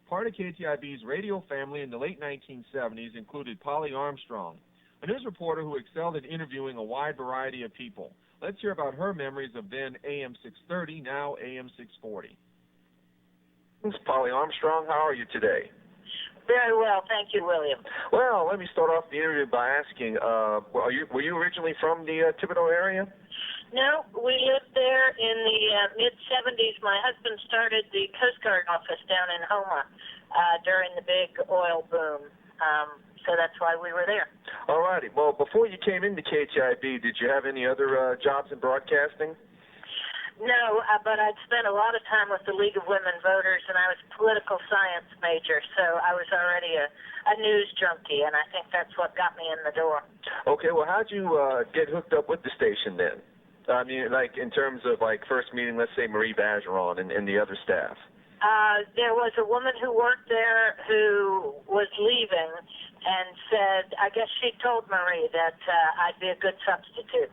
Part of KTIB's radio family in the late 1970s included Polly Armstrong, a news reporter who excelled at interviewing a wide variety of people. Let's hear about her memories of then AM 630, now AM 640. This is Polly Armstrong. How are you today? Very well, thank you, William. Well, let me start off the interview by asking, were you originally from the Thibodeau area? No, we lived there in the mid-'70s. My husband started the Coast Guard office down in Houma during the big oil boom, so that's why we were there. All righty. Well, before you came into KTIB, did you have any other jobs in broadcasting? No, but I'd spent a lot of time with the League of Women Voters, and I was a political science major, so I was already a news junkie, and I think that's what got me in the door. Okay, well, how'd you get hooked up with the station then? I mean, like, in terms of, like, first meeting, let's say, Marie Bergeron and the other staff. There was a woman who worked there who was leaving and said, I guess she told Marie that I'd be a good substitute.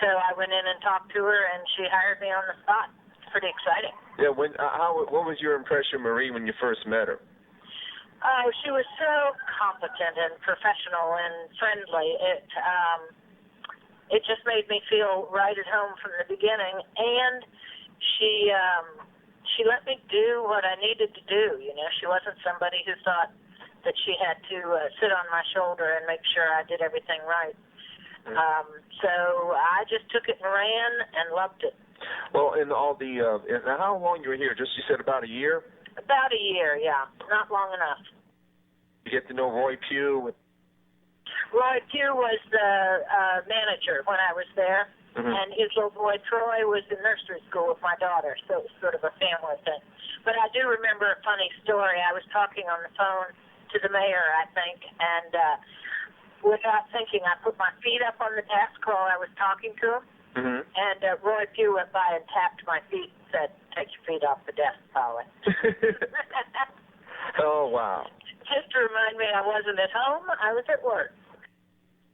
So I went in and talked to her, and she hired me on the spot. It's pretty exciting. Yeah, what was your impression of Marie when you first met her? She was so competent and professional and friendly. It just made me feel right at home from the beginning, and she let me do what I needed to do. You know, she wasn't somebody who thought that she had to sit on my shoulder and make sure I did everything right. So I just took it and ran and loved it. Well, in all the how long you were here? Just you said about a year? About a year, yeah. Not long enough. You get to know Roy Pugh? Roy Pugh was the manager when I was there, and his little boy Troy was in nursery school with my daughter, so it was sort of a family thing. But I do remember a funny story. I was talking on the phone to the mayor, I think, and without thinking, I put my feet up on the desk while I was talking to him, and Roy Pugh went by and tapped my feet and said, "Take your feet off the desk, Polly." Oh, wow. Just to remind me I wasn't at home, I was at work.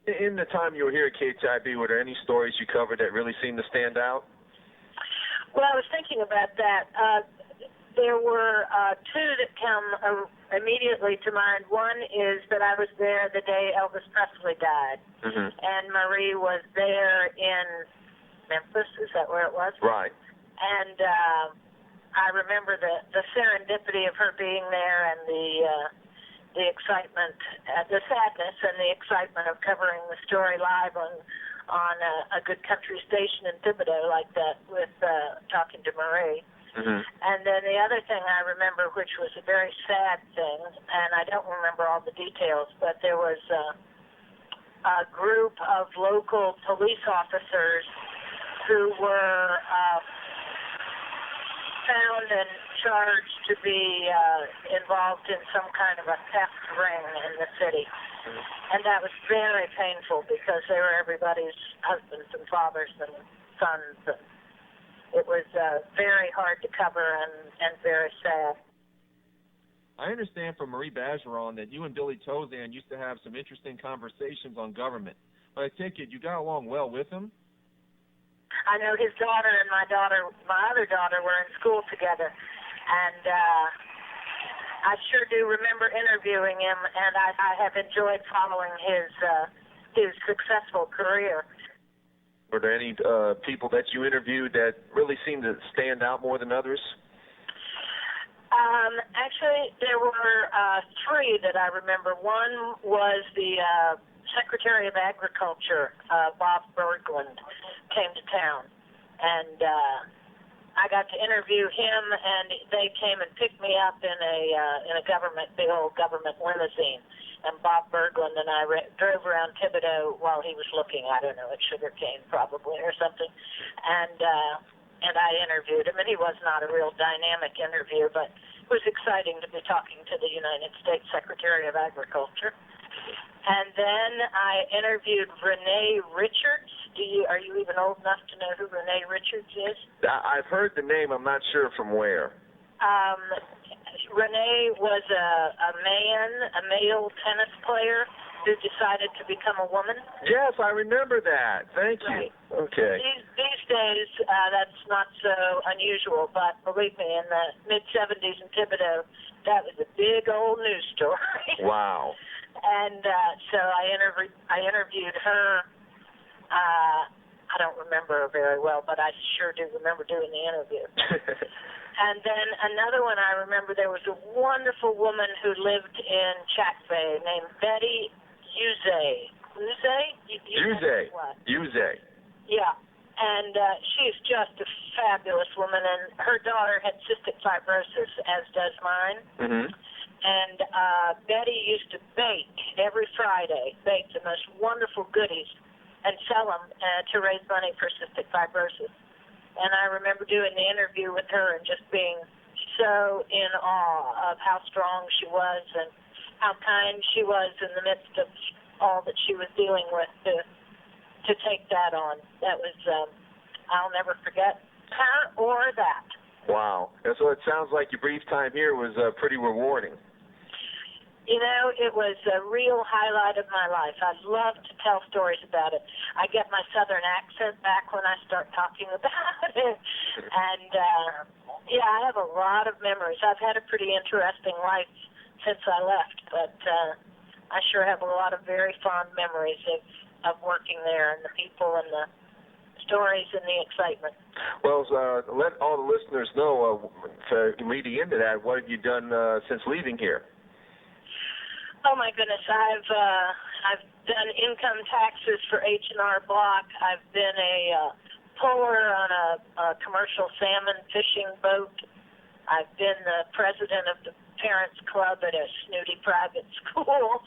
In the time you were here at KTIB, were there any stories you covered that really seemed to stand out? Well, I was thinking about that. There were two that come immediately to mind. One is that I was there the day Elvis Presley died, and Marie was there in Memphis. Is that where it was? Right. And I remember the serendipity of her being there and the excitement, the sadness and the excitement of covering the story live on a good country station in Thibodeau like that with talking to Marie. And then the other thing I remember, which was a very sad thing, and I don't remember all the details, but there was a group of local police officers who were found and charged to be involved in some kind of a theft ring in the city. And that was very painful because they were everybody's husbands and fathers and sons. And it was very hard to cover and very sad. I understand from Marie Bergeron that you and Billy Tozan used to have some interesting conversations on government. But I take it you got along well with him? I know his daughter and my other daughter were in school together. And I sure do remember interviewing him, and I have enjoyed following his successful career. Were there any people that you interviewed that really seemed to stand out more than others? Actually, there were three that I remember. One was the Secretary of Agriculture, Bob Berglund, came to town, and I got to interview him, and they came and picked me up in a big old government limousine. And Bob Berglund and I drove around Thibodeau while he was looking, I don't know, at sugarcane probably or something. And I interviewed him, and he was not a real dynamic interview, but it was exciting to be talking to the United States Secretary of Agriculture. And then I interviewed Renee Richards. Are you even old enough to know who Renee Richards is? I've heard the name. I'm not sure from where. Renee was a male tennis player who decided to become a woman. Yes, I remember that. Thank you. Right. Okay. These days, that's not so unusual, but believe me, in the mid-'70s in Thibodeau, that was a big old news story. Wow. And so I interviewed her. I don't remember her very well, but I sure do remember doing the interview. And then another one I remember, there was a wonderful woman who lived in Chack Bay named Betty Uze. Uze? Yeah. And she's just a fabulous woman, and her daughter had cystic fibrosis, as does mine. Mm-hmm. And Betty used to bake every Friday, bake the most wonderful goodies and sell them to raise money for cystic fibrosis. And I remember doing the interview with her and just being so in awe of how strong she was and how kind she was in the midst of all that she was dealing with to take that on. That was, I'll never forget her or that. Wow. And so it sounds like your brief time here was pretty rewarding. You know, it was a real highlight of my life. I love to tell stories about it. I get my southern accent back when I start talking about it. And, yeah, I have a lot of memories. I've had a pretty interesting life since I left, but I sure have a lot of very fond memories of working there and the people and the stories and the excitement. Well, let all the listeners know, leading into that, what have you done since leaving here? Oh my goodness, I've done income taxes for H&R Block. I've been a puller on a commercial salmon fishing boat. I've been the president of the Parents Club at a snooty private school.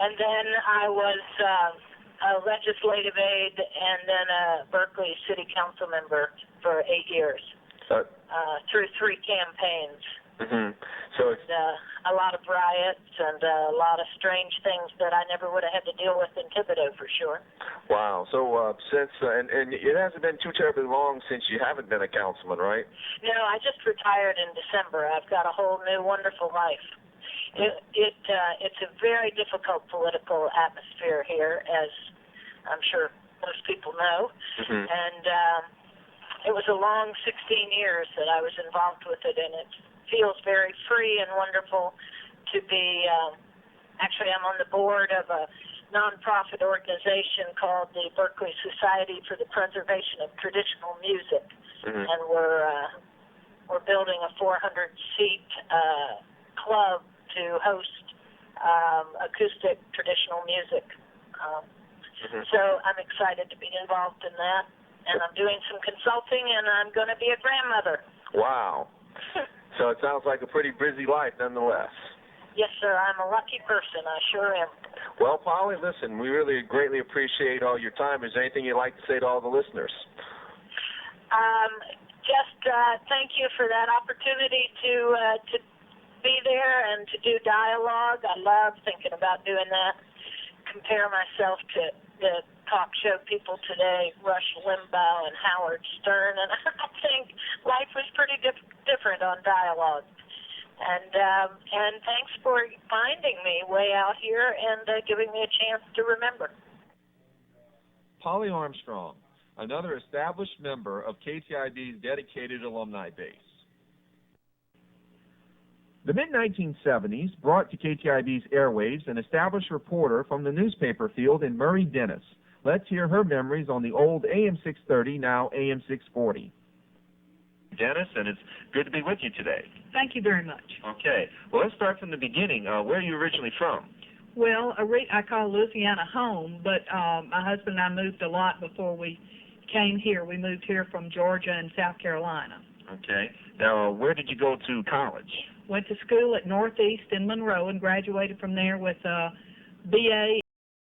And then I was a legislative aide and then a Berkeley City Council member for 8 years through 3 campaigns. Mm-hmm. So it's a lot of riots and a lot of strange things that I never would have had to deal with in Thibodeau, for sure. Wow. So since and it hasn't been too terribly long since you haven't been a councilman, right? No, I just retired in December. I've got a whole new wonderful life. It's a very difficult political atmosphere here, as I'm sure most people know. Mm-hmm. And it was a long 16 years that I was involved with it, and it feels very free and wonderful to be, actually I'm on the board of a nonprofit organization called the Berkeley Society for the Preservation of Traditional Music. Mm-hmm. And we're building a 400-seat club to host acoustic traditional music. Mm-hmm. So I'm excited to be involved in that, and I'm doing some consulting, and I'm going to be a grandmother. Wow. So it sounds like a pretty busy life nonetheless. Yes, sir. I'm a lucky person. I sure am. Well, Polly, listen, we really greatly appreciate all your time. Is there anything you'd like to say to all the listeners? Just thank you for that opportunity to be there and to do dialogue. I love thinking about doing that. Compare myself to the talk show people today, Rush Limbaugh and Howard Stern, and I think life was pretty different on dialogue. And thanks for finding me way out here and giving me a chance to remember. Polly Armstrong, another established member of KTIB's dedicated alumni base. The mid-1970s brought to KTIB's airwaves an established reporter from the newspaper field in Murray Dennis. Let's hear her memories on the old AM 630, now AM 640. Dennis, and it's good to be with you today. Thank you very much. Okay. Well, let's start from the beginning. Where are you originally from? Well, I call Louisiana home, but my husband and I moved a lot before we came here. We moved here from Georgia and South Carolina. Okay. Now, where did you go to college? Went to school at Northeast in Monroe and graduated from there with a BA